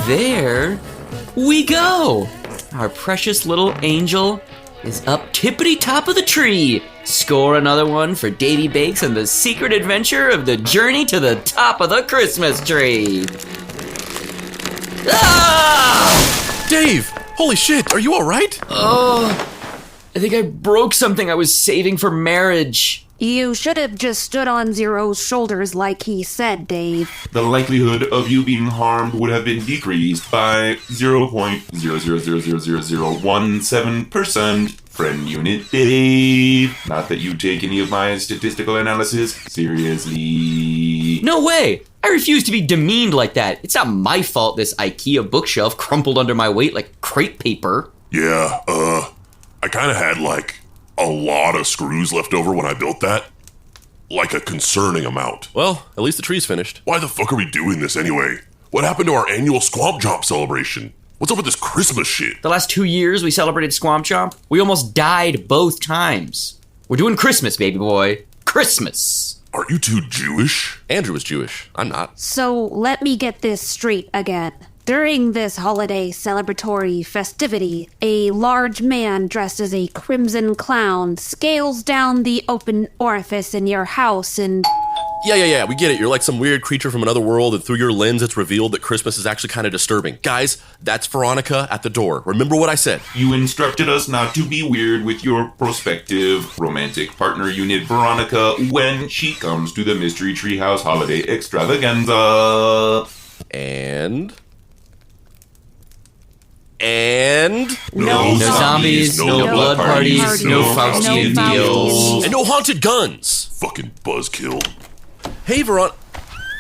there we go. Our precious little angel is up tippity top of the tree. Score another one for Davy Bakes and the secret adventure of the journey to the top of the Christmas tree. Ah! Dave! Holy shit, are you alright? Oh, I think I broke something I was saving for marriage. You should have just stood on Zero's shoulders like he said, Dave. The likelihood of you being harmed would have been decreased by 0.0000017%. Friend unit Dave. Not that you take any of my statistical analysis seriously. No way! I refuse to be demeaned like that. It's not my fault this IKEA bookshelf crumpled under my weight like crepe paper. Yeah, I kinda had, a lot of screws left over when I built that. Like a concerning amount. Well, at least the tree's finished. Why the fuck are we doing this anyway? What happened to our annual Squamp Chomp celebration? What's up with this Christmas shit? The last 2 years we celebrated Squamp Chomp, we almost died both times. We're doing Christmas, baby boy. Christmas. Aren't you two Jewish? Andrew is Jewish. I'm not. So let me get this straight again. During this holiday celebratory festivity, a large man dressed as a crimson clown scales down the open orifice in your house and... Yeah, we get it. You're like some weird creature from another world, and through your lens, it's revealed that Christmas is actually kind of disturbing. Guys, that's Veronica at the door. Remember what I said. You instructed us not to be weird with your prospective romantic partner unit, Veronica, when she comes to the Mystery Treehouse Holiday Extravaganza. And... No zombies, no blood parties, no Faustian deals. And no haunted guns. Fucking buzzkill. Hey, Veronica.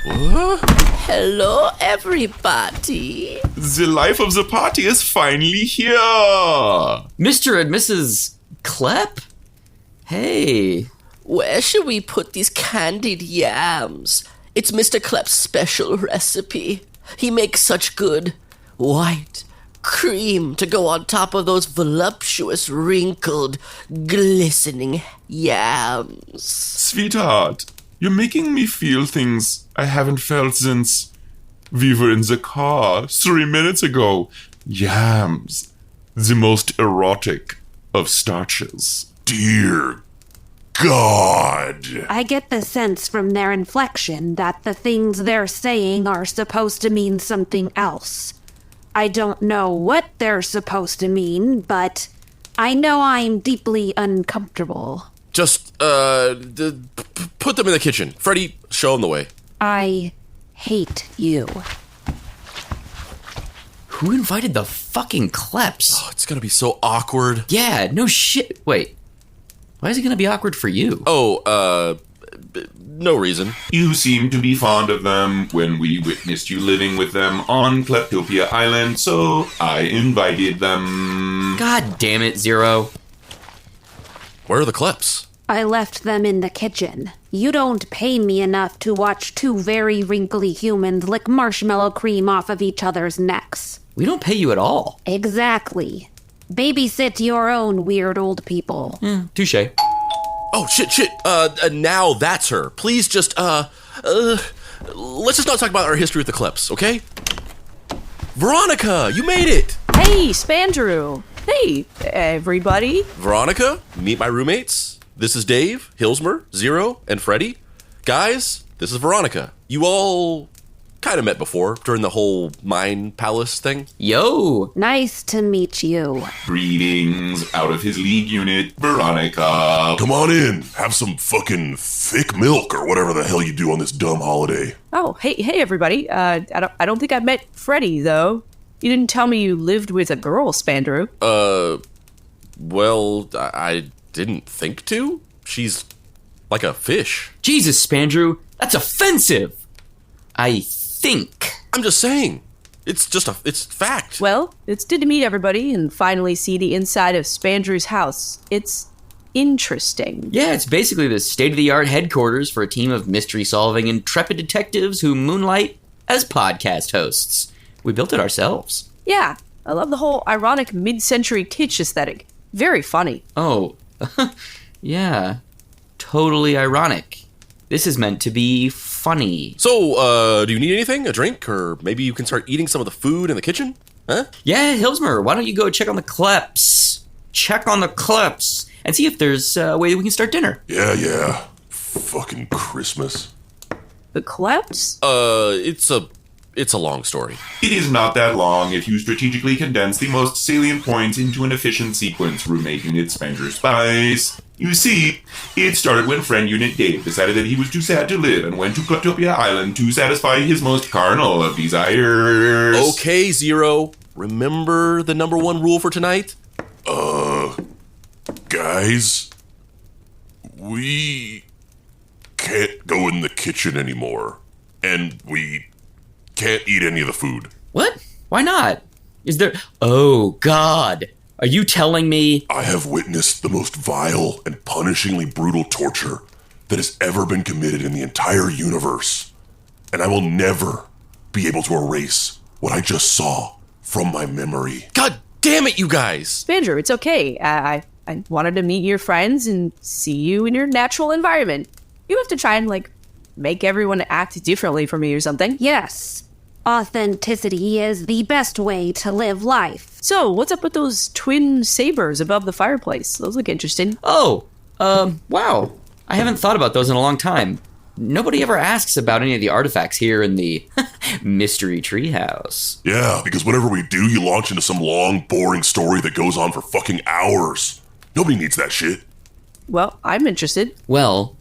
Hello, everybody. The life of the party is finally here. Mr. and Mrs. Klepp? Hey. Where should we put these candied yams? It's Mr. Klepp's special recipe. He makes such good white cream to go on top of those voluptuous, wrinkled, glistening yams. Sweetheart, you're making me feel things I haven't felt since we were in the car 3 minutes ago. Yams, the most erotic of starches. Dear God. I get the sense from their inflection that the things they're saying are supposed to mean something else. I don't know what they're supposed to mean, but I know I'm deeply uncomfortable. Just, put them in the kitchen. Freddie, show them the way. I hate you. Who invited the fucking Klepps? Oh, it's gonna be so awkward. Yeah, no shit. Wait. Why is it gonna be awkward for you? No reason. You seemed to be fond of them when we witnessed you living with them on Kleptopia Island, so I invited them. God damn it, Zero. Where are the Klepps? I left them in the kitchen. You don't pay me enough to watch two very wrinkly humans lick marshmallow cream off of each other's necks. We don't pay you at all. Exactly. Babysit your own weird old people. Touche. Oh, shit. Now that's her. Please just, let's just not talk about our history with the Klepps, okay? Veronica, you made it! Hey, Spandrew. Hey, everybody. Veronica, meet my roommates. This is Dave, Hilsmer, Zero, and Freddie. Guys, this is Veronica. You all kind of met before during the whole Mind Palace thing. Yo. Nice to meet you. Greetings, out of his league unit, Veronica. Come on in. Have some fucking thick milk or whatever the hell you do on this dumb holiday. Oh, hey, everybody. I don't think I met Freddie, though. You didn't tell me you lived with a girl, Spandrew. Well, I didn't think to. She's like a fish. Jesus, Spandrew, that's offensive. I think. I'm just saying. It's fact. Well, it's good to meet everybody and finally see the inside of Spandrew's house. It's interesting. Yeah, it's basically the state-of-the-art headquarters for a team of mystery-solving intrepid detectives who moonlight as podcast hosts. We built it ourselves. Yeah, I love the whole ironic mid-century kitsch aesthetic. Very funny. Oh, yeah. Totally ironic. This is meant to be funny. So, do you need anything? A drink? Or maybe you can start eating some of the food in the kitchen? Huh? Yeah, Hilsmer, why don't you go check on the Kleps? Check on the Kleps and see if there's a way that we can start dinner. Yeah. Fucking Christmas. The Kleps? It's a long story. It is not that long if you strategically condense the most salient points into an efficient sequence, roommate unit Spandrew Spice. You see, it started when friend unit Dave decided that he was too sad to live and went to Kleptopia Island to satisfy his most carnal of desires. Okay, Zero. Remember the number one rule for tonight? Guys, we can't go in the kitchen anymore. And we can't eat any of the food. What? Why not? Is there... Oh, God. Are you telling me... I have witnessed the most vile and punishingly brutal torture that has ever been committed in the entire universe. And I will never be able to erase what I just saw from my memory. God damn it, you guys! Spandrew, it's okay. I wanted to meet your friends and see you in your natural environment. You have to try and, make everyone act differently for me or something. Yes. Authenticity is the best way to live life. So, what's up with those twin sabers above the fireplace? Those look interesting. Oh, wow. I haven't thought about those in a long time. Nobody ever asks about any of the artifacts here in the Mystery Treehouse. Yeah, because whenever we do, you launch into some long, boring story that goes on for fucking hours. Nobody needs that shit. Well, I'm interested. Well,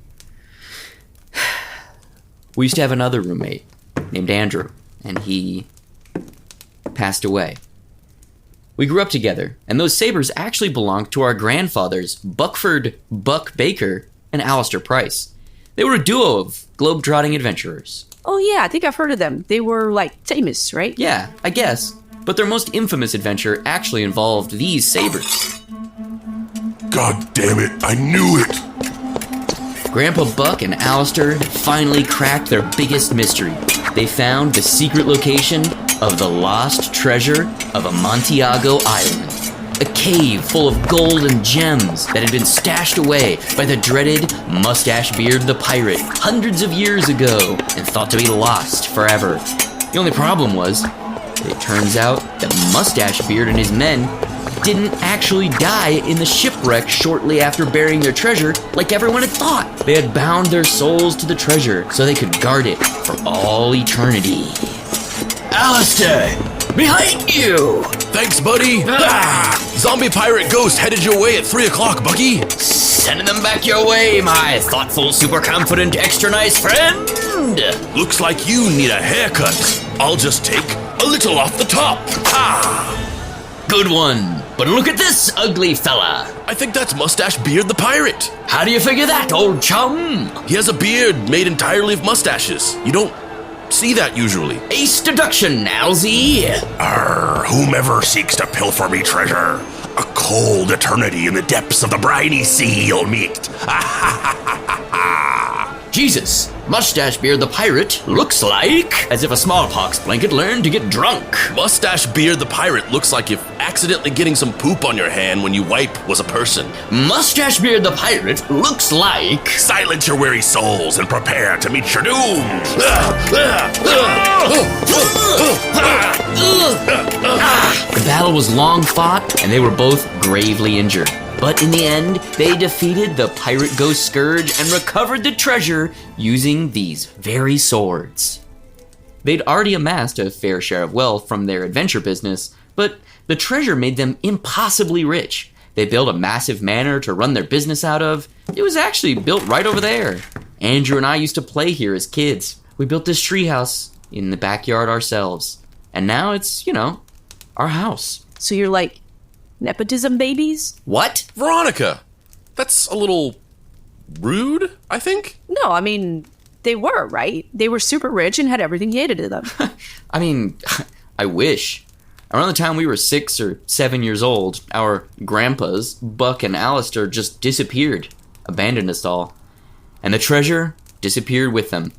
we used to have another roommate named Andrew, and he passed away. We grew up together, and those sabers actually belonged to our grandfathers, Buckford Buck Baker and Alistair Price. They were a duo of globe-trotting adventurers. Oh yeah, I think I've heard of them. They were, famous, right? Yeah, I guess. But their most infamous adventure actually involved these sabers. God damn it, I knew it! Grandpa Buck and Alistair finally cracked their biggest mystery. They found the secret location of the lost treasure of Amontillado Island. A cave full of gold and gems that had been stashed away by the dreaded Mustache Beard the Pirate hundreds of years ago and thought to be lost forever. The only problem was, it turns out that Mustache Beard and his men didn't actually die in the shipwreck shortly after burying their treasure like everyone had thought. They had bound their souls to the treasure so they could guard it for all eternity. Alistair! Behind you! Thanks, buddy! Zombie pirate ghost headed your way at 3 o'clock, Bucky! Sending them back your way, my thoughtful, super confident, extra nice friend! Looks like you need a haircut. I'll just take a little off the top. Good one. But look at this ugly fella. I think that's Mustache Beard the Pirate. How do you figure that, old chum? He has a beard made entirely of mustaches. You don't see that usually. Ace deduction, Alzy. Whomever seeks to pilfer me treasure, a cold eternity in the depths of the briny sea you'll meet. Jesus, Mustache Beard the Pirate looks like as if a smallpox blanket learned to get drunk. Mustache Beard the Pirate looks like if accidentally getting some poop on your hand when you wipe was a person. Mustache Beard the Pirate looks like... Silence your weary souls and prepare to meet your doom. The battle was long fought, and they were both gravely injured. But in the end, they defeated the pirate ghost Scourge and recovered the treasure using these very swords. They'd already amassed a fair share of wealth from their adventure business, but the treasure made them impossibly rich. They built a massive manor to run their business out of. It was actually built right over there. Andrew and I used to play here as kids. We built this treehouse in the backyard ourselves. And now it's, our house. So you're like nepotism babies? What? Veronica, that's a little rude, I think? No, I mean, they were, right? They were super rich and had everything handed to them. I mean, I wish. Around the time we were 6 or 7 years old, our grandpas, Buck and Alistair, just disappeared, abandoned us all. And the treasure disappeared with them.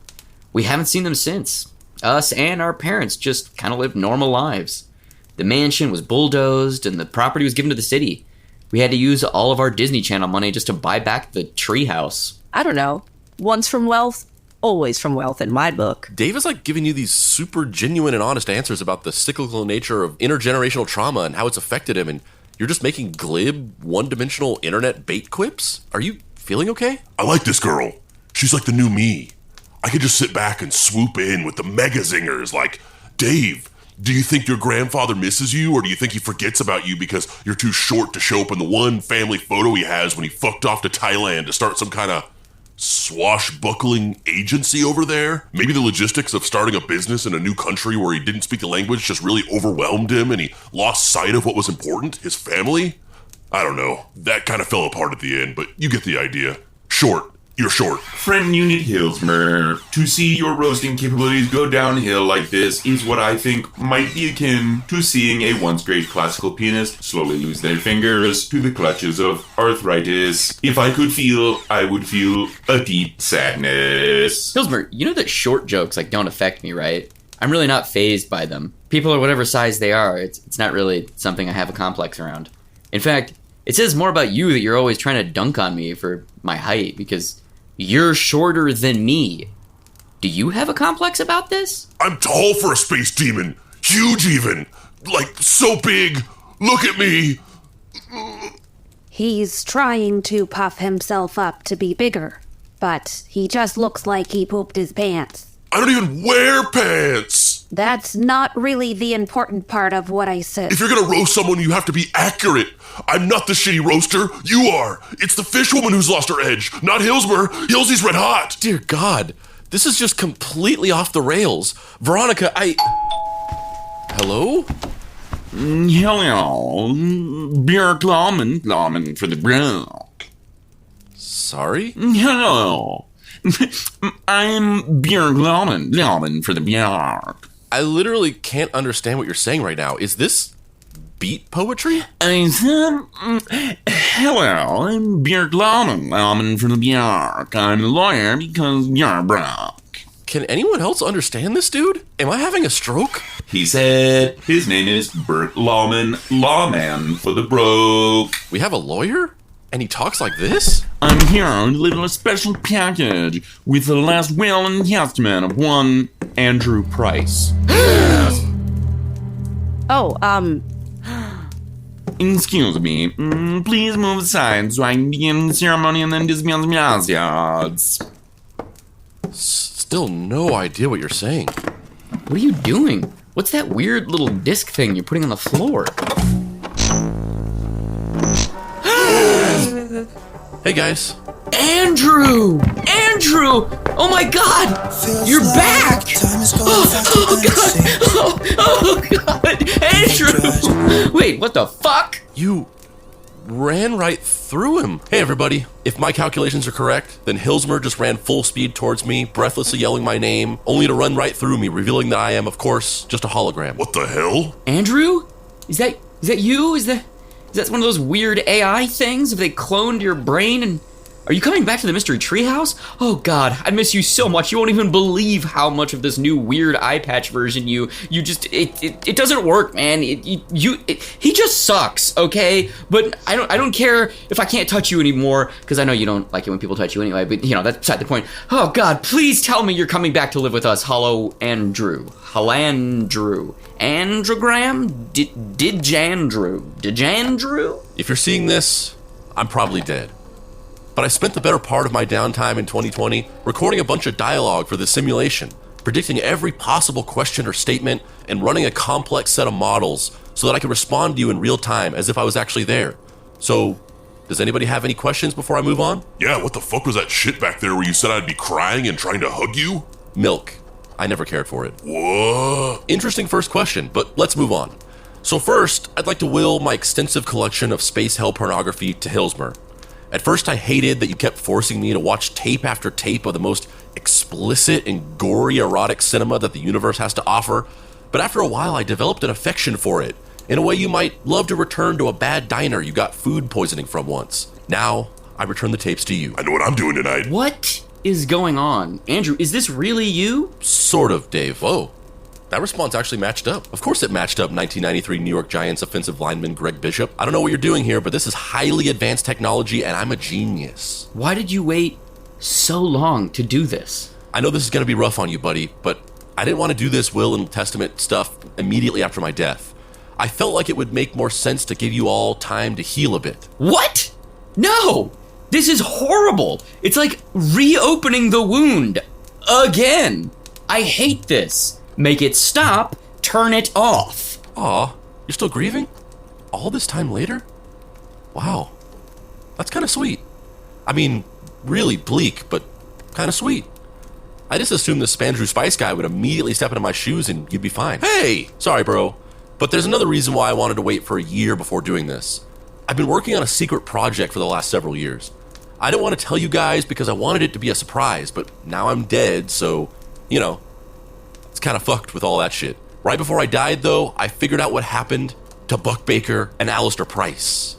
We haven't seen them since. Us and our parents just kind of lived normal lives. The mansion was bulldozed and the property was given to the city. We had to use all of our Disney Channel money just to buy back the treehouse. I don't know. once from wealth, always from wealth in my book. Dave is like giving you these super genuine and honest answers about the cyclical nature of intergenerational trauma and how it's affected him, and you're just making glib, one-dimensional internet bait quips? Are you feeling okay? I like this girl. She's like the new me. I could just sit back and swoop in with the mega zingers like, Dave, do you think your grandfather misses you, or do you think he forgets about you because you're too short to show up in the one family photo he has when he fucked off to Thailand to start some kind of swashbuckling agency over there? Maybe the logistics of starting a business in a new country where he didn't speak the language just really overwhelmed him and he lost sight of what was important, his family? I don't know. That kind of fell apart at the end, but you get the idea. Short. You're short. Friend Unit Hilsmer, to see your roasting capabilities go downhill like this is what I think might be akin to seeing a once great classical pianist slowly lose their fingers to the clutches of arthritis. If I could feel, I would feel a deep sadness. Hilsmer, you know that short jokes don't affect me, right? I'm really not fazed by them. People are whatever size they are. It's not really something I have a complex around. In fact, it says more about you that you're always trying to dunk on me for my height, because you're shorter than me. Do you have a complex about this? I'm tall for a space demon. Huge even. Like, so big. Look at me. He's trying to puff himself up to be bigger, but he just looks like he pooped his pants. I don't even wear pants. That's not really the important part of what I said. If you're gonna roast someone, you have to be accurate. I'm not the shitty roaster. You are. It's the fish woman who's lost her edge, not Hilsmer. Hilsy's red hot. Dear God, this is just completely off the rails. Veronica, Hello? Hello. Beer Glauman for the brook. Sorry? Hello. I'm Beer Glauman for the Bjark. I literally can't understand what you're saying right now. Is this beat poetry? I said, hello, I'm Beer Glauman for the Bjark. I'm a lawyer because you're broke. Can anyone else understand this dude? Am I having a stroke? He said his name is Bert Lawman, lawman for the broke. We have a lawyer? And he talks like this? I'm here to deliver a special package with the last will and testament of one Andrew Price. Excuse me. Please move aside so I can begin the ceremony and then dispense gracias. Still no idea what you're saying. What are you doing? What's that weird little disc thing you're putting on the floor? Hey guys. Andrew! Andrew! Oh my God! You're back! Oh God! Oh God! Andrew! Wait, what the fuck? You ran right through him. Hey everybody. If my calculations are correct, then Hilsmer just ran full speed towards me, breathlessly yelling my name, only to run right through me, revealing that I am, of course, just a hologram. What the hell? Andrew? Is that you? Is that one of those weird AI things? Have they cloned your brain and... Are you coming back to the Mystery Treehouse? Oh God, I miss you so much. You won't even believe how much of this new weird eye patch version you just it doesn't work, man. He just sucks, okay? But I don't care if I can't touch you anymore, because I know you don't like it when people touch you anyway. But that's beside the point. Oh God, please tell me you're coming back to live with us, Hollow Andrew, Halandrew, Androgram, Didjandrew. If you're seeing this, I'm probably dead. But I spent the better part of my downtime in 2020 recording a bunch of dialogue for the simulation, predicting every possible question or statement, and running a complex set of models so that I could respond to you in real time as if I was actually there. So, does anybody have any questions before I move on? Yeah, what the fuck was that shit back there where you said I'd be crying and trying to hug you? Milk. I never cared for it. What? Interesting first question, but let's move on. So first, I'd like to will my extensive collection of space hell pornography to Hilsmer. At first, I hated that you kept forcing me to watch tape after tape of the most explicit and gory erotic cinema that the universe has to offer, but after a while, I developed an affection for it, in a way you might love to return to a bad diner you got food poisoning from once. Now, I return the tapes to you. I know what I'm doing tonight. What is going on? Andrew, is this really you? Sort of, Dave. Whoa. That response actually matched up. Of course it matched up 1993 New York Giants offensive lineman Greg Bishop. I don't know what you're doing here, but this is highly advanced technology and I'm a genius. Why did you wait so long to do this. I know this is going to be rough on you, buddy, but I didn't want to do this will and testament stuff immediately after my death. I felt like it would make more sense to give you all time to heal a bit. What? No! This is horrible! It's like reopening the wound. Again! I hate this. Make it stop, turn it off. Aw, you're still grieving? All this time later? Wow. That's kind of sweet. I mean, really bleak, but kind of sweet. I just assumed the Spandrew Spice guy would immediately step into my shoes and you'd be fine. Hey! Sorry, bro. But there's another reason why I wanted to wait for a year before doing this. I've been working on a secret project for the last several years. I didn't want to tell you guys because I wanted it to be a surprise, but now I'm dead, so, you know, it's kind of fucked with all that shit. Right before I died, though, I figured out what happened to Buck Baker and Alistair Price.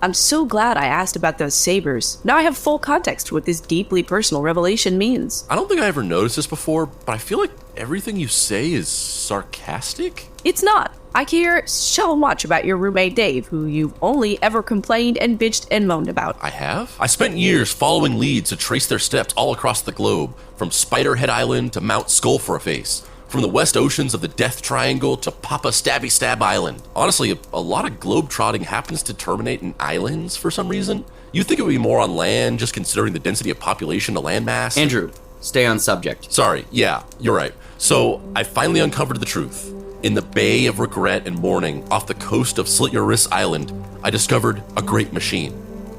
I'm so glad I asked about those sabers. Now I have full context to what this deeply personal revelation means. I don't think I ever noticed this before, but I feel like everything you say is sarcastic? It's not. I hear so much about your roommate Dave, who you've only ever complained and bitched and moaned about. I have? I spent years following leads to trace their steps all across the globe, from Spiderhead Island to Mount Skull for a Face, from the west oceans of the Death Triangle to Papa Stabby Stab Island. Honestly, a lot of globe-trotting happens to terminate in islands for some reason. You'd think it would be more on land, just considering the density of population to landmass. Andrew, stay on subject. Sorry, yeah, you're right. So, I finally uncovered the truth. In the Bay of Regret and Mourning, off the coast of Slit Your Wrists Island, I discovered a great machine,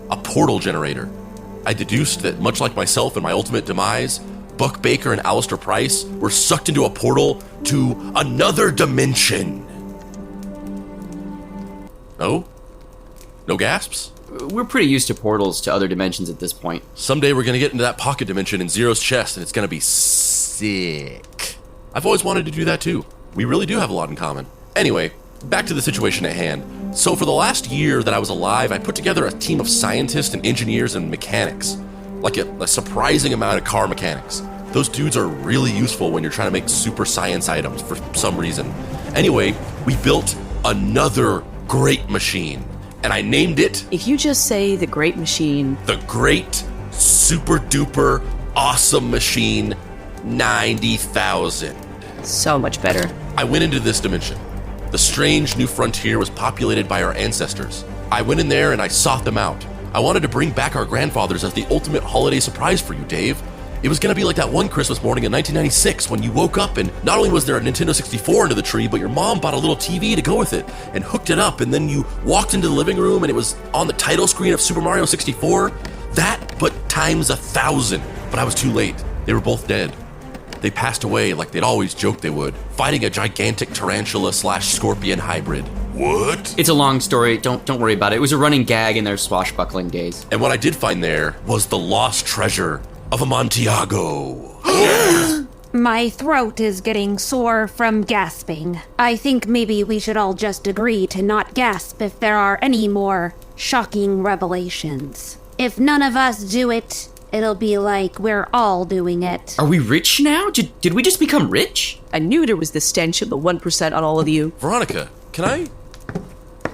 a portal generator. I deduced that, much like myself and my ultimate demise, Buck Baker and Alistair Price were sucked into a portal to another dimension. No? No gasps? We're pretty used to portals to other dimensions at this point. Someday we're gonna get into that pocket dimension in Zero's chest, and it's gonna be sick. I've always wanted to do that too. We really do have a lot in common. Anyway, back to the situation at hand. So for the last year that I was alive, I put together a team of scientists and engineers and mechanics. Like a surprising amount of car mechanics. Those dudes are really useful when you're trying to make super science items for some reason. Anyway, we built another great machine. And I named it... If you just say the Great Machine... The Great Super Duper Awesome Machine 90,000. So much better. I went into this dimension. The strange new frontier was populated by our ancestors. I went in there and I sought them out. I wanted to bring back our grandfathers as the ultimate holiday surprise for you, Dave. It was going to be like that one Christmas morning in 1996 when you woke up and not only was there a Nintendo 64 under the tree, but your mom bought a little TV to go with it and hooked it up, and then you walked into the living room and it was on the title screen of Super Mario 64. That, but times 1,000. But I was too late. They were both dead. They passed away like they'd always joked they would, fighting a gigantic tarantula/scorpion hybrid. What? It's a long story. Don't worry about it. It was a running gag in their swashbuckling days. And what I did find there was the lost treasure of Amontillado. My throat is getting sore from gasping. I think maybe we should all just agree to not gasp if there are any more shocking revelations. If none of us do it, it'll be like we're all doing it. Are we rich now? Did we just become rich? I knew there was the stench of the 1% on all of you. Veronica, can I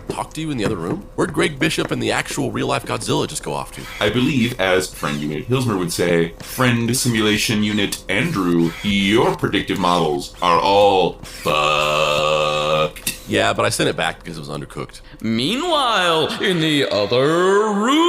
talk to you in the other room? Where'd Greg Bishop and the actual real-life Godzilla just go off to? I believe, as Friend Unit Hilsmer would say, Friend Simulation Unit Andrew, your predictive models are all fucked. Yeah, but I sent it back because it was undercooked. Meanwhile, in the other room...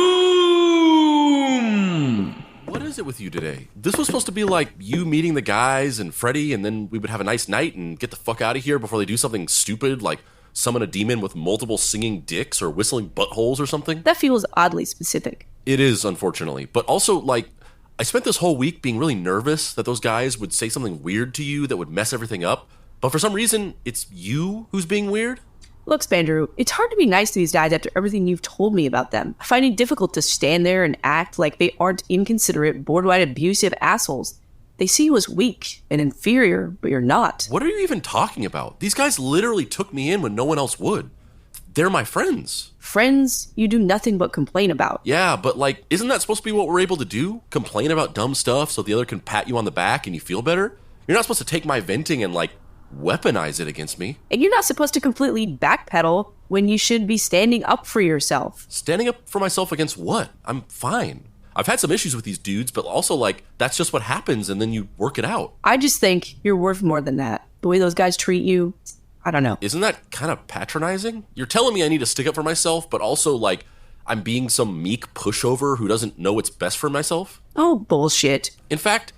What is it with you today? This was supposed to be like you meeting the guys and Freddy, and then we would have a nice night and get the fuck out of here before they do something stupid like summon a demon with multiple singing dicks or whistling buttholes or something. That feels oddly specific. It is, unfortunately. But also, like, I spent this whole week being really nervous that those guys would say something weird to you that would mess everything up. But for some reason, it's you who's being weird. Look, Spandrew, it's hard to be nice to these guys after everything you've told me about them. I find it difficult to stand there and act like they aren't inconsiderate, borderline abusive assholes. They see you as weak and inferior, but you're not. What are you even talking about? These guys literally took me in when no one else would. They're my friends. Friends you do nothing but complain about. Yeah, but like, isn't that supposed to be what we're able to do? Complain about dumb stuff so the other can pat you on the back and you feel better? You're not supposed to take my venting and like, weaponize it against me. And you're not supposed to completely backpedal when you should be standing up for yourself. Standing up for myself against what? I'm fine. I've had some issues with these dudes, but also, like, that's just what happens, and then you work it out. I just think you're worth more than that. The way those guys treat you, I don't know. Isn't that kind of patronizing? You're telling me I need to stick up for myself, but also, like, I'm being some meek pushover who doesn't know what's best for myself? Oh, bullshit. In fact,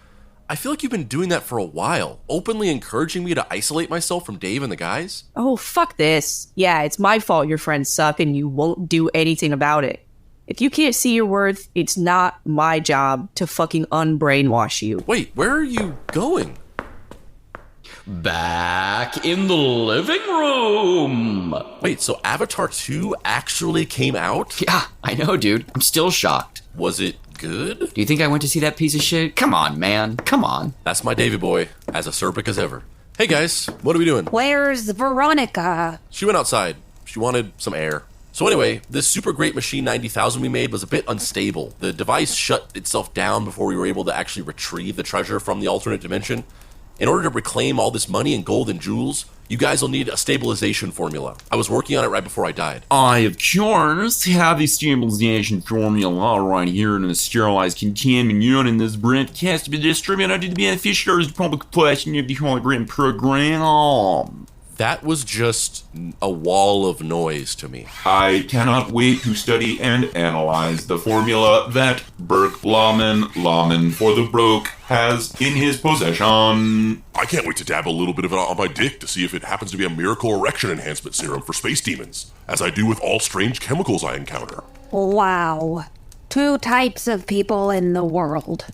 I feel like you've been doing that for a while, openly encouraging me to isolate myself from Dave and the guys. Oh, fuck this. Yeah, it's my fault your friends suck and you won't do anything about it. If you can't see your worth, it's not my job to fucking unbrainwash you. Wait, where are you going? Back in the living room. Wait, so Avatar 2 actually came out? Yeah, I know, dude. I'm still shocked. Was it good? Do you think I went to see that piece of shit? Come on, man. Come on. That's my Davy boy, as acerbic as ever. Hey guys, what are we doing? Where's Veronica? She went outside. She wanted some air. So anyway, this super great machine 90,000 we made was a bit unstable. The device shut itself down before we were able to actually retrieve the treasure from the alternate dimension. In order to reclaim all this money and gold and jewels, you guys will need a stabilization formula. I was working on it right before I died. I, of course, have the stabilization formula right here in the sterilized containment unit in this broadcast to be distributed to the beneficiaries of the public portion of the hologram program. That was just a wall of noise to me. I cannot wait to study and analyze the formula that Burke Lawman for the Broke has in his possession. I can't wait to dab a little bit of it on my dick to see if it happens to be a miracle erection enhancement serum for space demons, as I do with all strange chemicals I encounter. Wow. 2 types of people in the world.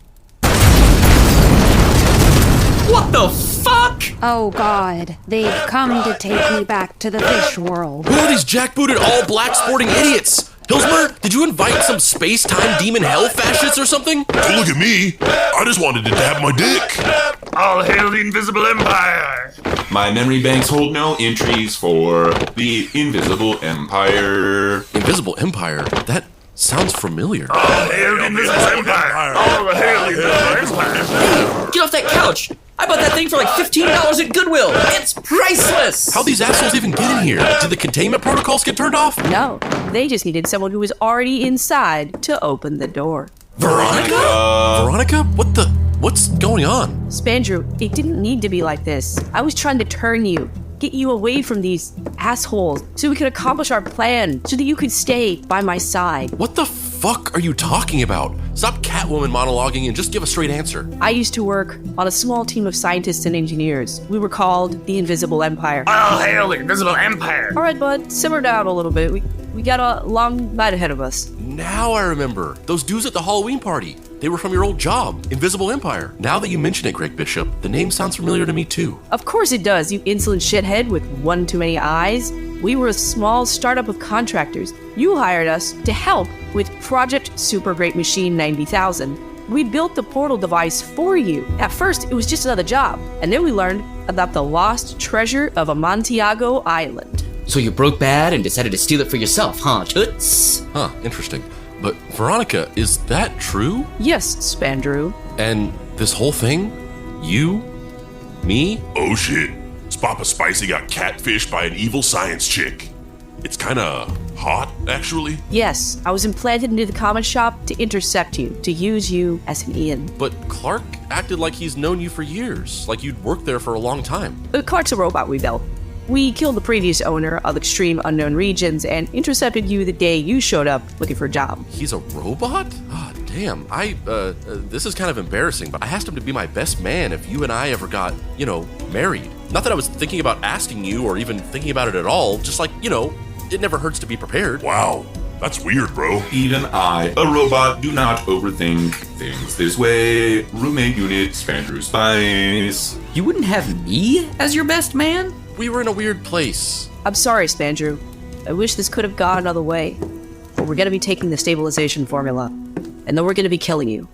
What the fuck? Oh god, they've come to take me back to the fish world. Who are these jackbooted all-black sporting idiots? Hilsmer, did you invite some space-time demon hell fascists or something? Don't look at me! I just wanted to dab my dick! All hail the Invisible Empire! My memory banks hold no entries for the Invisible Empire. Invisible Empire? That sounds familiar. All hail the Invisible Empire! All hail the Invisible Empire! Get off that couch! I bought that thing for like $15 at Goodwill. It's priceless! How'd these assholes even get in here? Did the containment protocols get turned off? No, they just needed someone who was already inside to open the door. Veronica? Veronica? What's going on? Spandrew, it didn't need to be like this. I was trying to turn you, get you away from these assholes so we could accomplish our plan, so that you could stay by my side. What the fuck are you talking about? Stop Catwoman monologuing and just give a straight answer. I used to work on a small team of scientists and engineers. We were called the Invisible Empire. All hail the Invisible Empire! All right, bud, simmer down a little bit. We got a long night ahead of us. Now I remember. Those dudes at the Halloween party. They were from your old job, Invisible Empire. Now that you mention it, Greg Bishop, the name sounds familiar to me too. Of course it does, you insolent shithead with one too many eyes. We were a small startup of contractors. You hired us to help with Project Super Great Machine 90,000. We built the portal device for you. At first, it was just another job, and then we learned about the lost treasure of Amontillado Island. So you broke bad and decided to steal it for yourself, huh, Toots? Huh, interesting. But Veronica, is that true? Yes, Spandrew. And this whole thing? You? Me? Oh shit. Papa Spicy got catfished by an evil science chick. It's kinda hot, actually. Yes, I was implanted into the comic shop to intercept you, to use you as an in. But Clark acted like he's known you for years, like you'd worked there for a long time. Clark's a robot we built. We killed the previous owner of Extreme Unknown Regions and intercepted you the day you showed up looking for a job. He's a robot? Ah, damn. This is kind of embarrassing, but I asked him to be my best man if you and I ever got, married. Not that I was thinking about asking you or even thinking about it at all, just like, it never hurts to be prepared. Wow, that's weird, bro. Even I, a robot, do not overthink things this way. Roommate unit, Spandrew Spice. You wouldn't have me as your best man? We were in a weird place. I'm sorry, Spandrew. I wish this could have gone another way. But we're gonna be taking the stabilization formula, and then we're gonna be killing you.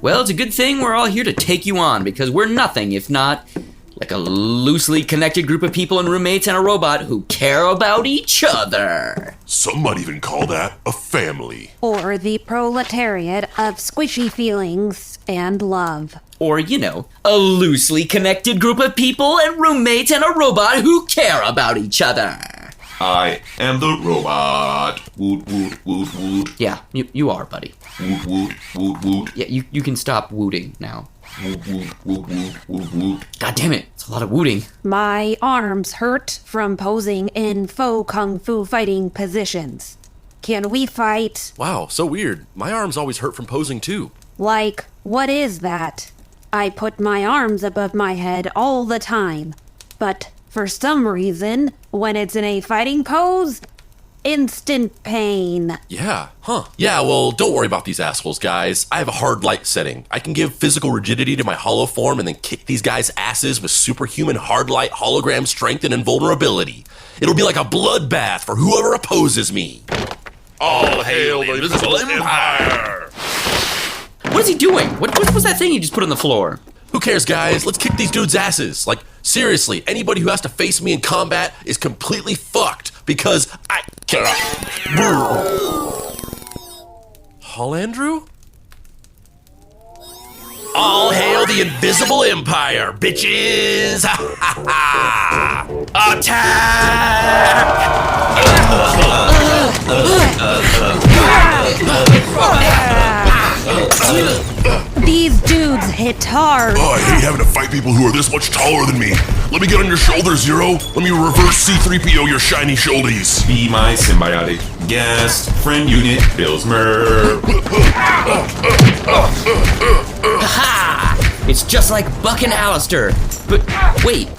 Well, it's a good thing we're all here to take you on, because we're nothing if not like a loosely connected group of people and roommates and a robot who care about each other. Some might even call that a family. Or the proletariat of squishy feelings and love. Or, a loosely connected group of people and roommates and a robot who care about each other. I am the robot. Woot, woot, woot, woot. Yeah, you are, buddy. Woot, woot, woot, woot. Yeah, you can stop wooting now. Woot, woot, woot, woot, woot, woot. God damn it, it's a lot of wooting. My arms hurt from posing in faux kung fu fighting positions. Can we fight? Wow, so weird. My arms always hurt from posing too. Like, what is that? I put my arms above my head all the time. But for some reason, when it's in a fighting pose, instant pain. Yeah, huh. Yeah, well, don't worry about these assholes, guys. I have a hard light setting. I can give physical rigidity to my hollow form and then kick these guys' asses with superhuman hard light hologram strength and invulnerability. It'll be like a bloodbath for whoever opposes me. All hail the Invisible Empire! What is he doing? What was that thing he just put on the floor? Who cares, guys? Let's kick these dudes' asses. Like, seriously, anybody who has to face me in combat is completely fucked because I cannot. Hollandrew? All hail the Invisible Empire, bitches! These dudes hit hard. Oh, I hate having to fight people who are this much taller than me. Let me get on your shoulders, Zero. Let me reverse C-3PO your shiny shouldies. Be my symbiotic guest. Friend unit, Billsmer. Ha! It's just like Buck and Alistair. But wait,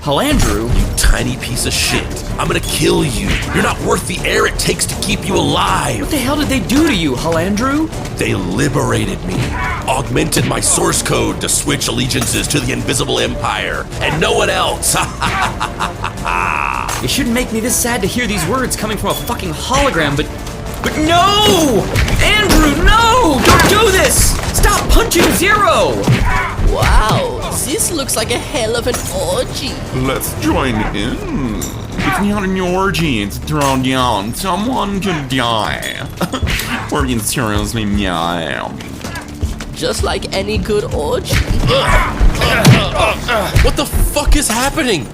Hollandrew? You tiny piece of shit. I'm gonna kill you. You're not worth the air it takes to keep you alive. What the hell did they do to you, Hollandrew? They liberated me, augmented my source code to switch allegiances to the Invisible Empire, and no one else. It shouldn't make me this sad to hear these words coming from a fucking hologram, but no! Andrew, no! Don't do this! Stop punching Zero! Wow, this looks like a hell of an orgy. Let's join in. It's not an orgy, it's thrown down. Someone could die. Or in serious, maybe I. Just like any good orgy. What the fuck is happening?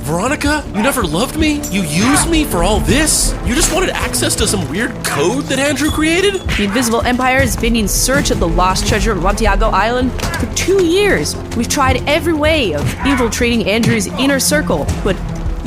Veronica, you never loved me? You used me for all this? You just wanted access to some weird code that Andrew created? The Invisible Empire has been in search of the lost treasure of Santiago Island for 2 years. We've tried every way of infiltrating Andrew's inner circle, but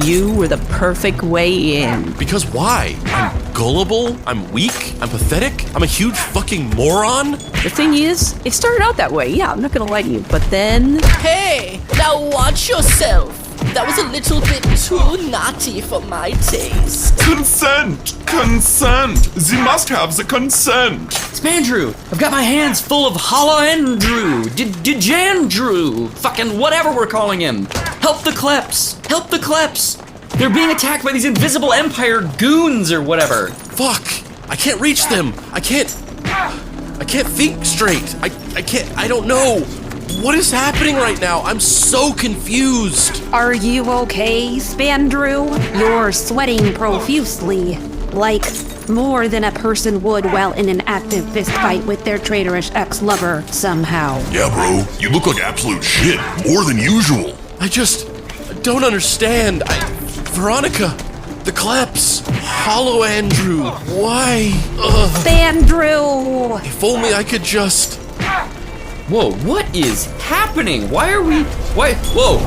you were the perfect way in. Because why? I'm gullible? I'm weak? I'm pathetic? I'm a huge fucking moron? The thing is, it started out that way, yeah, I'm not gonna lie to you, but then... Hey, now watch yourself. That was a little bit too naughty for my taste. Consent! Consent! They must have the consent! Spandrew, I've got my hands full of Hollandrew, Dijandrew, fucking whatever we're calling him. Help the Kleps! Help the Kleps! They're being attacked by these Invisible Empire goons or whatever. Fuck! I can't reach them! I can't think straight! I don't know! What is happening right now? I'm so confused! Are you okay, Spandrew? You're sweating profusely, like more than a person would while in an active fistfight with their traitorous ex-lover somehow. Yeah, bro. You look like absolute shit. More than usual. I don't understand. Veronica, the Kleps, Hollow Andrew, why? Ugh. Spandrew! If only I could just... Whoa, what is happening? Whoa,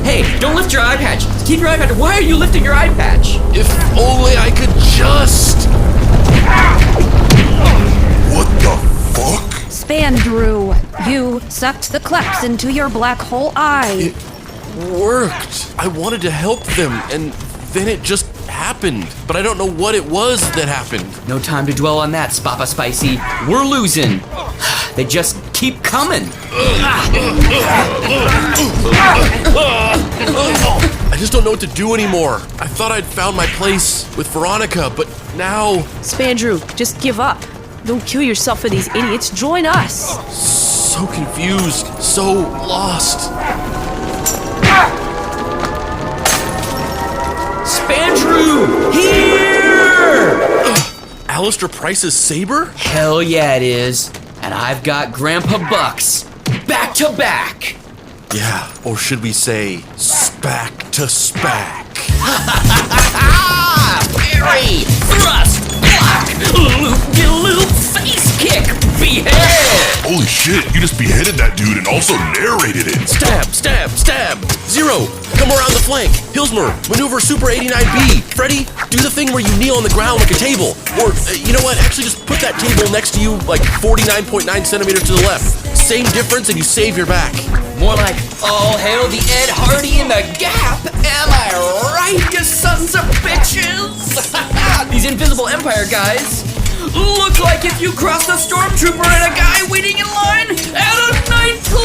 hey, don't lift your eye patch. Keep your eye patch. Why are you lifting your eye patch? If only I could just... What the fuck? Spandrew, you sucked the Kleps into your black hole eye. It worked. I wanted to help them, and then it just happened. But I don't know what it was that happened. No time to dwell on that, Spappa Spicy. We're losing. They just keep coming. I just don't know what to do anymore. I thought I'd found my place with Veronica, but now... Spandrew, just give up. Don't kill yourself for these idiots. Join us. So confused, so lost. Spandrew, here! Alistair Price's saber? Hell yeah, it is. And I've got Grandpa Bucks back to back. Yeah, or should we say, spack to spack? parry, thrust, block, loop-de-loop, face kick, behead. Holy shit, you just beheaded that dude and also narrated it. Stab, stab, stab. Zero, come around the flank. Hilsmer, maneuver Super 89B. Freddy, do the thing where you kneel on the ground like a table. Or, you know what, actually just put that table next to you like 49.9 centimeters to the left. Same difference and you save your back. More like, all hail the Ed Hardy in the Gap. Am I right, you sons of bitches? These Invisible Empire guys look like if you crossed a stormtrooper and a guy waiting in line at a nightclub.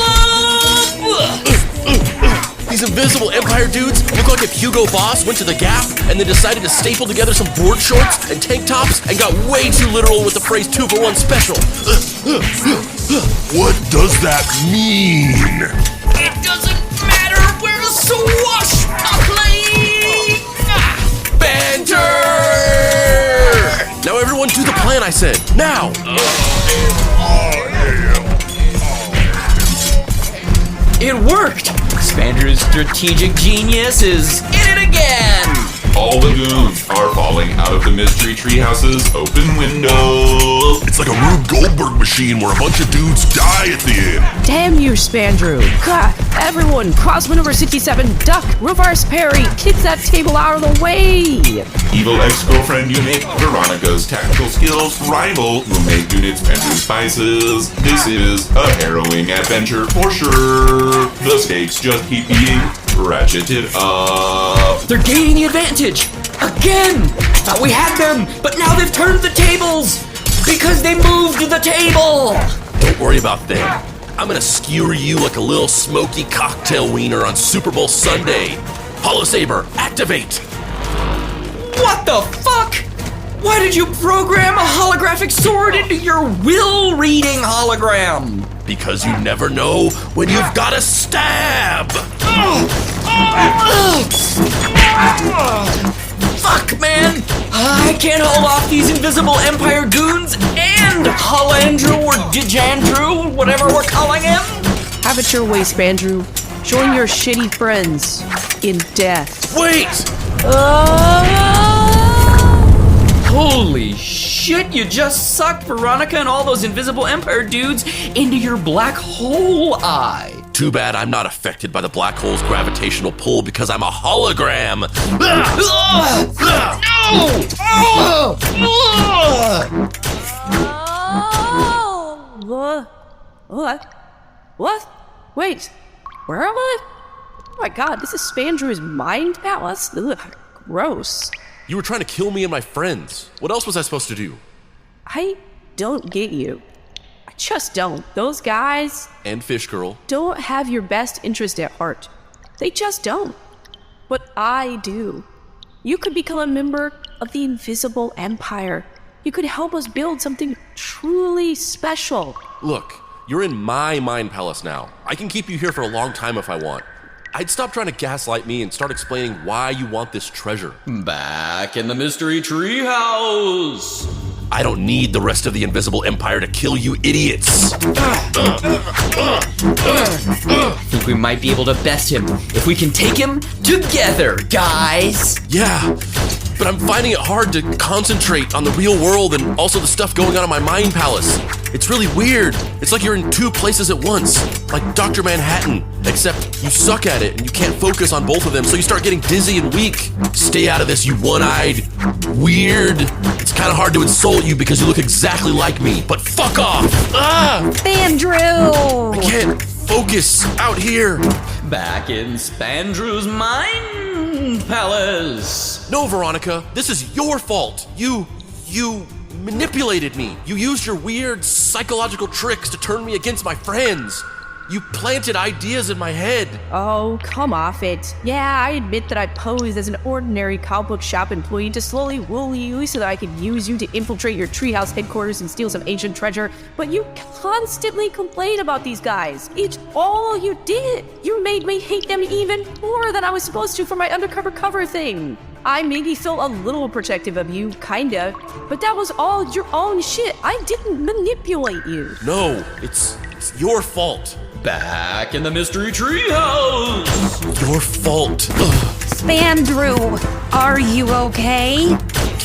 These Invisible Empire dudes look like if Hugo Boss went to the Gap and then decided to staple together some board shorts and tank tops and got way too literal with the phrase 2-for-1 special. What does that mean? It doesn't matter, we're swashbuckling! Banter! Now everyone do the plan I said. Now! It worked! Spandrew's strategic genius is in it again! All the goons are falling out of the mystery treehouse's open window. It's like a Rube Goldberg machine where a bunch of dudes die at the end. Damn you, Spandrew. God, everyone, cross maneuver 67, duck, reverse parry, kick that table out of the way. Evil ex-girlfriend unit, Veronica's tactical skills rival, roommate unit Spandrew Spices. This is a harrowing adventure for sure. The stakes just keep being ratcheted up. They're gaining the advantage! Again! I thought we had them, but now they've turned the tables! Because they moved the table! Don't worry about them. I'm gonna skewer you like a little smoky cocktail wiener on Super Bowl Sunday. Hollow Saber, activate! What the fuck? Why did you program a holographic sword into your will-reading hologram? Because you never know when you've gotta stab! Fuck, man! I can't hold off these Invisible Empire goons and Hollandrew or Dijandrew, whatever we're calling him! Have it your way, Spandrew. Join your shitty friends in death. Wait! Holy shit, you just sucked Veronica and all those Invisible Empire dudes into your black hole eye. Too bad I'm not affected by the black hole's gravitational pull because I'm a hologram. What? Wait, where am I? Oh my god, this is Spandrew's mind palace? Ugh, gross. You were trying to kill me and my friends. What else was I supposed to do? I don't get you. I just don't. Those guys And Fish Girl. don't have your best interest at heart. They just don't. But I do. You could become a member of the Invisible Empire. You could help us build something truly special. Look, you're in my mind palace now. I can keep you here for a long time if I want. I'd stop trying to gaslight me and start explaining why you want this treasure. Back in the mystery treehouse. I don't need the rest of the Invisible Empire to kill you idiots. I think we might be able to best him if we can take him together, guys. Yeah, but I'm finding it hard to concentrate on the real world and also the stuff going on in my mind palace. It's really weird. It's like you're in two places at once, like Dr. Manhattan, except you suck at it and you can't focus on both of them, so you start getting dizzy and weak. Stay out of this, you one-eyed weird. It's kind of hard to insult you because you look exactly like me, but fuck off! Spandrew! I can't focus out here. Back in Spandrew's mind palace. No, Veronica, this is your fault. You manipulated me. You used your weird psychological tricks to turn me against my friends. You planted ideas in my head. Oh, come off it. Yeah, I admit that I posed as an ordinary comic book shop employee to slowly wool you so that I could use you to infiltrate your treehouse headquarters and steal some ancient treasure, but you constantly complain about these guys. It's all you did. You made me hate them even more than I was supposed to for my undercover cover thing. I maybe felt a little protective of you, kinda, but that was all your own shit. I didn't manipulate you. No, it's your fault. Back in the mystery treehouse. Your fault. Spandrew, are you okay?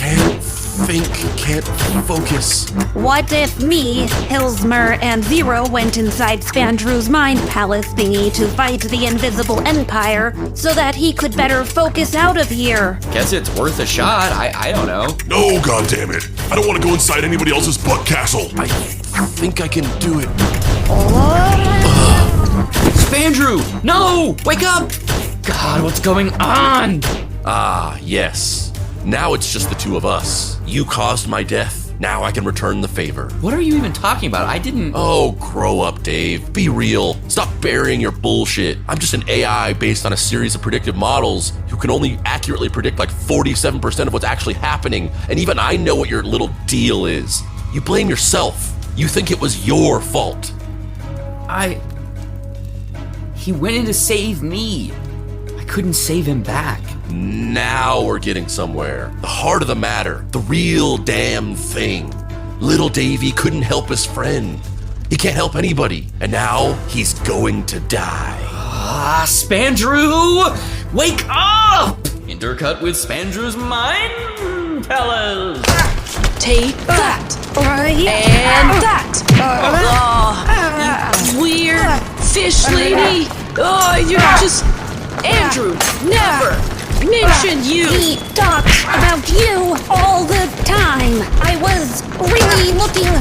Can't think, can't focus. What if me, Hilsmer, and Zero went inside Spandrew's mind palace thingy to fight the invisible empire so that he could better focus out of here? Guess it's worth a shot. I don't know. No, goddammit. I don't want to go inside anybody else's butt castle. I think I can do it. Spandrew! No! Wake up! God, what's going on? Ah, yes. Now it's just the two of us. You caused my death. Now I can return the favor. What are you even talking about? I didn't... Oh, grow up, Dave. Be real. Stop burying your bullshit. I'm just an AI based on a series of predictive models who can only accurately predict like 47% of what's actually happening. And even I know what your little deal is. You blame yourself. You think it was your fault. He went in to save me. I couldn't save him back. Now we're getting somewhere. The heart of the matter. The real damn thing. Little Davy couldn't help his friend. He can't help anybody. And now he's going to die. Spandrew! Wake up! Intercut with Spandrew's mind palace. Take that! And that! You weird fish lady! Oh, you're just... Andrew, never mentioned you! He talks about you all the time. I was really looking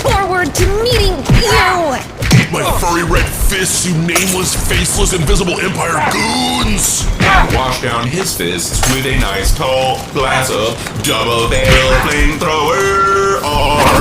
forward to meeting you. Eat my furry red fists, you nameless, faceless, invisible empire goons! Wash down his fists with a nice tall glass of double-barrel flamethrower orange.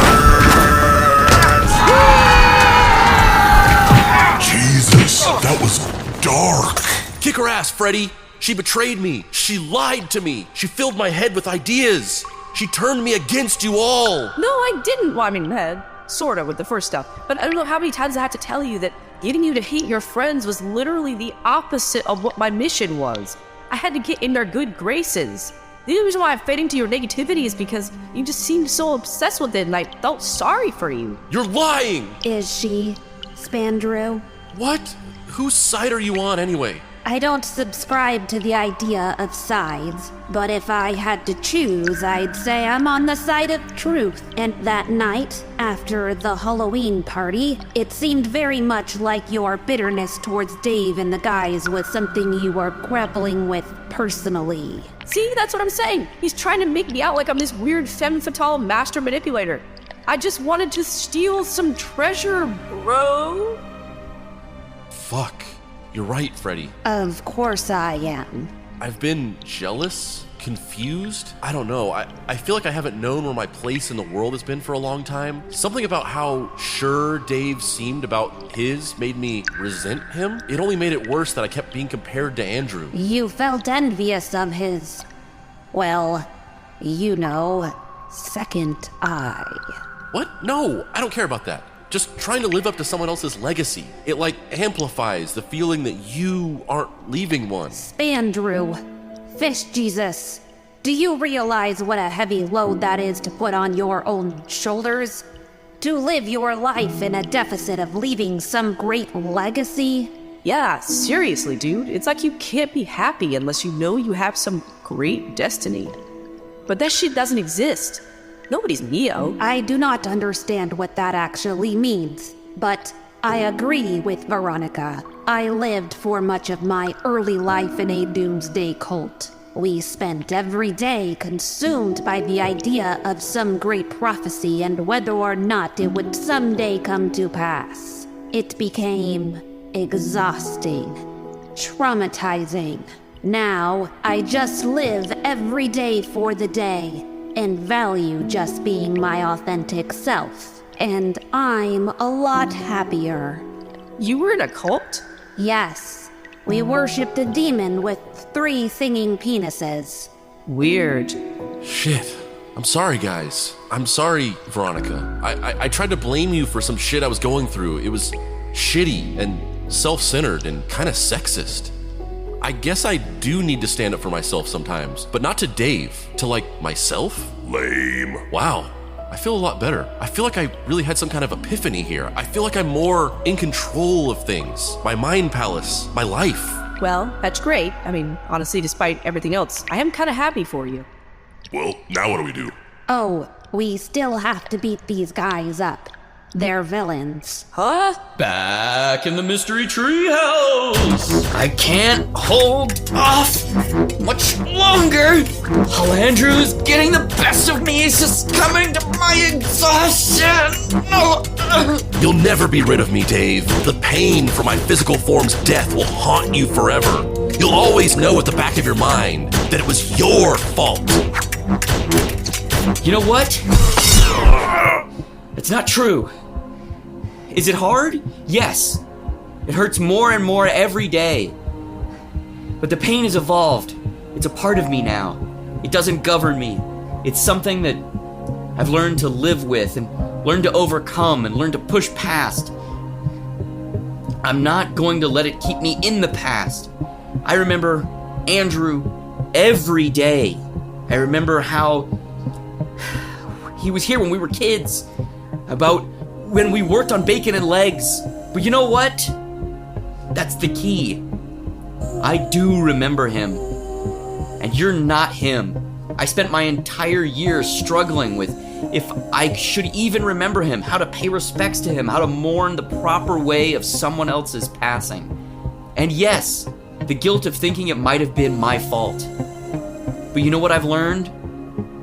Jesus, that was dark. Kick her ass, Freddy. She betrayed me. She lied to me. She filled my head with ideas. She turned me against you all. No, I didn't. Well, I mean, sort of with the first stuff. But I don't know how many times I had to tell you that getting you to hate your friends was literally the opposite of what my mission was. I had to get in their good graces. The only reason why I'm fading to your negativity is because you just seemed so obsessed with it and I felt sorry for you. You're lying. Is she, Spandrew? What? Whose side are you on anyway? I don't subscribe to the idea of sides, but if I had to choose, I'd say I'm on the side of truth. And that night, after the Halloween party, it seemed very much like your bitterness towards Dave and the guys was something you were grappling with personally. See, that's what I'm saying. He's trying to make me out like I'm this weird femme fatale master manipulator. I just wanted to steal some treasure, bro. Fuck. You're right, Freddy. Of course I am. I've been jealous, confused. I don't know. I feel like I haven't known where my place in the world has been for a long time. Something about how sure Dave seemed about his made me resent him. It only made it worse that I kept being compared to Andrew. You felt envious of his, well, you know, second eye. What? No, I don't care about that. Just trying to live up to someone else's legacy. It amplifies the feeling that you aren't leaving one. Spandrew, Fish Jesus, do you realize what a heavy load that is to put on your own shoulders? To live your life in a deficit of leaving some great legacy? Yeah, seriously, dude. It's like you can't be happy unless you know you have some great destiny. But that shit doesn't exist. Nobody's Neo. I do not understand what that actually means, but I agree with Veronica. I lived for much of my early life in a doomsday cult. We spent every day consumed by the idea of some great prophecy and whether or not it would someday come to pass. It became exhausting, traumatizing. Now, I just live every day for the day and value just being my authentic self. And I'm a lot happier. You were in a cult? Yes. We worshipped a demon with 3 singing penises. Weird. Shit. I'm sorry, guys. I'm sorry, Veronica. I tried to blame you for some shit I was going through. It was shitty and self-centered and kind of sexist. I guess I do need to stand up for myself sometimes, but not to Dave, to myself? Lame. Wow, I feel a lot better. I feel like I really had some kind of epiphany here. I feel like I'm more in control of things. My mind palace, my life. Well, that's great. I mean, honestly, despite everything else, I am kind of happy for you. Well, now what do we do? Oh, we still have to beat these guys up. They're villains. Huh? Back in the mystery tree house. I can't hold off much longer. Andrew's getting the best of me. He's succumbing to my exhaustion. You'll never be rid of me, Dave. The pain from my physical form's death will haunt you forever. You'll always know at the back of your mind that it was your fault. You know what? It's not true. Is it hard? Yes. It hurts more and more every day. But the pain has evolved. It's a part of me now. It doesn't govern me. It's something that I've learned to live with and learn to overcome and learn to push past. I'm not going to let it keep me in the past. I remember Andrew every day. I remember how he was here when we were kids, about when we worked on bacon and legs. But you know what? That's the key. I do remember him. And you're not him. I spent my entire year struggling with if I should even remember him, how to pay respects to him, how to mourn the proper way of someone else's passing. And yes, the guilt of thinking it might have been my fault. But you know what I've learned?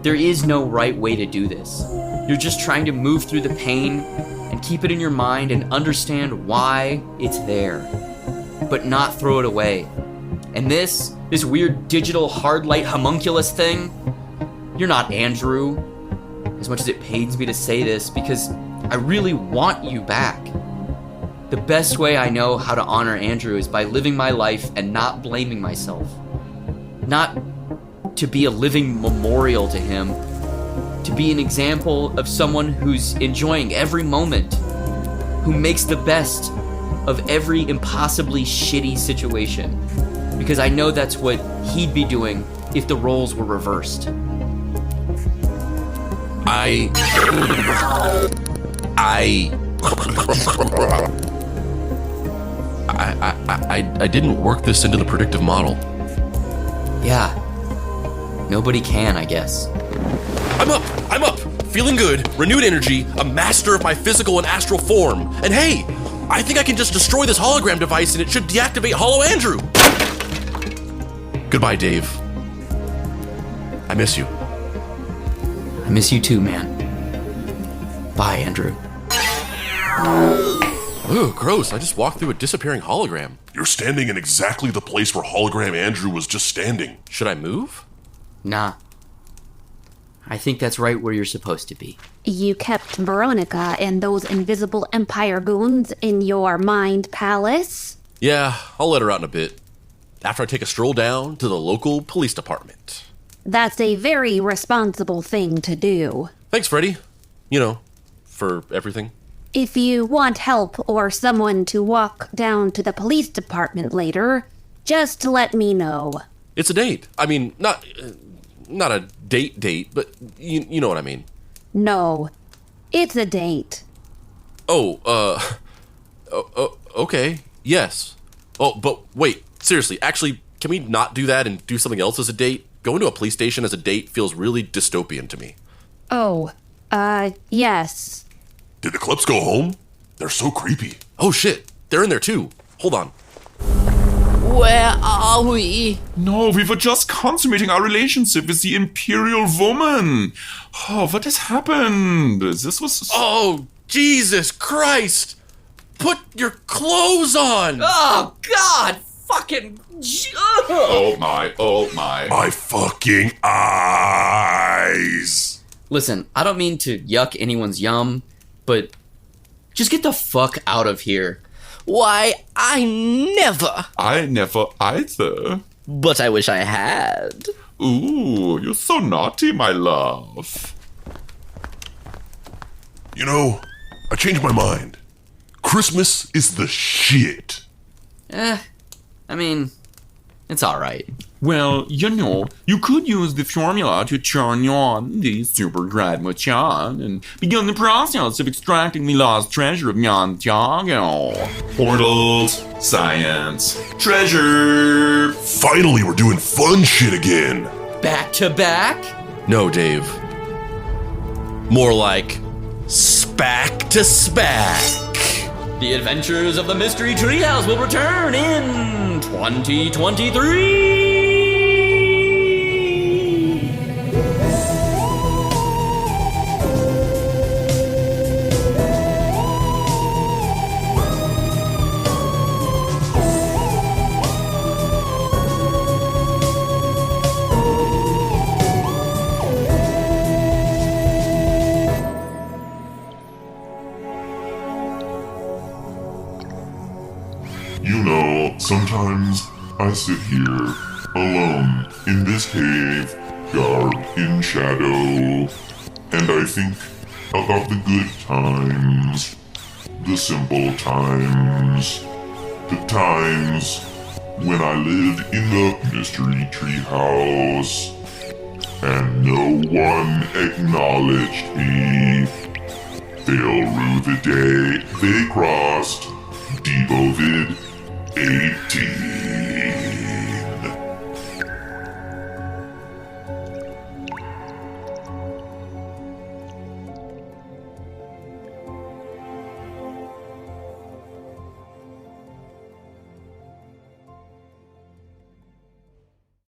There is no right way to do this. You're just trying to move through the pain and keep it in your mind and understand why it's there, but not throw it away. And this weird digital hard light homunculus thing, you're not Andrew, as much as it pains me to say this, because I really want you back. The best way I know how to honor Andrew is by living my life and not blaming myself. Not to be a living memorial to him, to be an example of someone who's enjoying every moment, who makes the best of every impossibly shitty situation. Because I know that's what he'd be doing if the roles were reversed. I didn't work this into the predictive model. Yeah. Nobody can, I guess. I'm up! Feeling good, renewed energy, a master of my physical and astral form. And hey, I think I can just destroy this hologram device and it should deactivate Hollow Andrew. Goodbye, Dave. I miss you. I miss you too, man. Bye, Andrew. Ooh, gross. I just walked through a disappearing hologram. You're standing in exactly the place where hologram Andrew was just standing. Should I move? Nah. I think that's right where you're supposed to be. You kept Veronica and those invisible Empire goons in your mind palace? Yeah, I'll let her out in a bit. After I take a stroll down to the local police department. That's a very responsible thing to do. Thanks, Freddy. You know, for everything. If you want help or someone to walk down to the police department later, just let me know. It's a date. I mean, not a date, but you know what I mean. No, it's a date. Okay, yes. Oh, but wait, seriously, actually, can we not do that and do something else as a date? Going to a police station as a date feels really dystopian to me. Oh, yes. Did the Clips go home? They're so creepy. Oh shit, they're in there too. Hold on. Where are we? No, we were just consummating our relationship with the Imperial woman. Oh, what has happened? This was... Oh, Jesus Christ! Put your clothes on! Oh, God! Fucking... Oh my. My fucking eyes. Listen, I don't mean to yuck anyone's yum, but just get the fuck out of here. Why, I never. I never either. But I wish I had. Ooh, you're so naughty, my love. You know, I changed my mind. Christmas is the shit. I mean, it's alright. Well, you know, you could use the formula to turn on the super grad machine and begin the process of extracting the lost treasure of Nyantiago. Portals, science, treasure. Finally, we're doing fun shit again. Back to back? No, Dave. More like SPAC to SPAC. The Adventures of the Mystery Treehouse will return in 2023. You know, sometimes I sit here, alone, in this cave, garbed in shadow, and I think about the good times, the simple times, the times when I lived in the mystery treehouse, and no one acknowledged me. They'll rue the day they crossed Devovid 18.